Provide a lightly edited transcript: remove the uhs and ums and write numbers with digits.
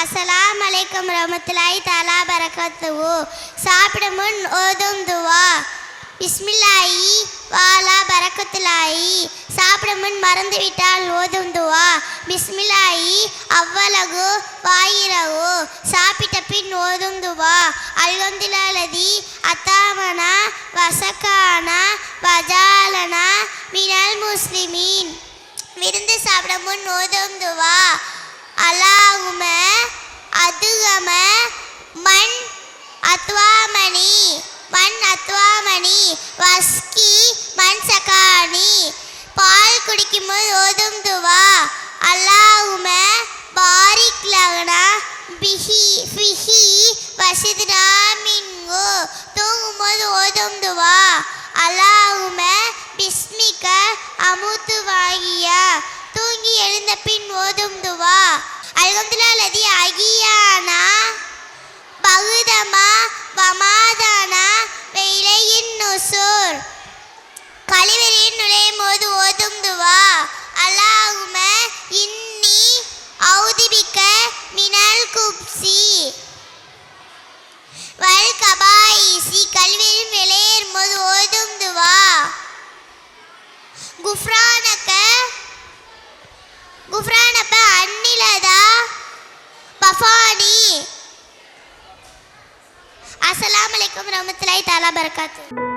அஸ்ஸலாமு அலைக்கும் ரஹ்மத்துல்லாஹி தஆலா பரகாத்துஹு. சாப்பிடும் முன் ஓதும் துவா. பிஸ்மில்லாஹி வாலா பரக்கத்துல்லாஹி. சாப்பிடும் முன் மறந்துவிட்டால் ஓதும் துவா. பிஸ்மில்லாஹி அவ்வலகு வாயிரகு. சாப்பிட்ட பின் ஓதும் துவா. அல்ஹம்துலில்லாஹி அத்தாமனா வசக்கானா வஜாலனா மினல் முஸ்லிமீன். விருந்து சாப்பிட முன் ஓதும் துவா. அல்லாஹும்ம அதுகம மன் அத்வாமணி வஸ்கி மன் சகானி. பால் குடிக்கும் போது ஓதும் துவா. அல்லாஹும்ம பாரிக் லனா ஃபிஹி வஸித்னா மின்ஹு. தூங்கும் போது ஓதும் துவா. அல்லாஹும்ம பிஸ்மிக அமுத்து வாகியா. தூங்கி எழுந்த பின் ஓதும் துவா. அல்ஹம்துலில்லாஹி அகியானா பகுதமா வமாதானா வெயிலையின் நுசூர். கழிவறையின் நுழையும் போது ஓதும் துவா. அல்லாஹும்ம இன்னி அவுதுபிக்க மினல் குப்சி வல் கபாயிசி. கழிவறையின் வெளியேறும் போது ஓதும் துவா. குஃப்ரானக அன்னிலதா பஃபானி. அஸ்ஸலாமு அலைக்கும் ரஹ்மத்துல்லாஹி தஆலா பரகாத்துஹு.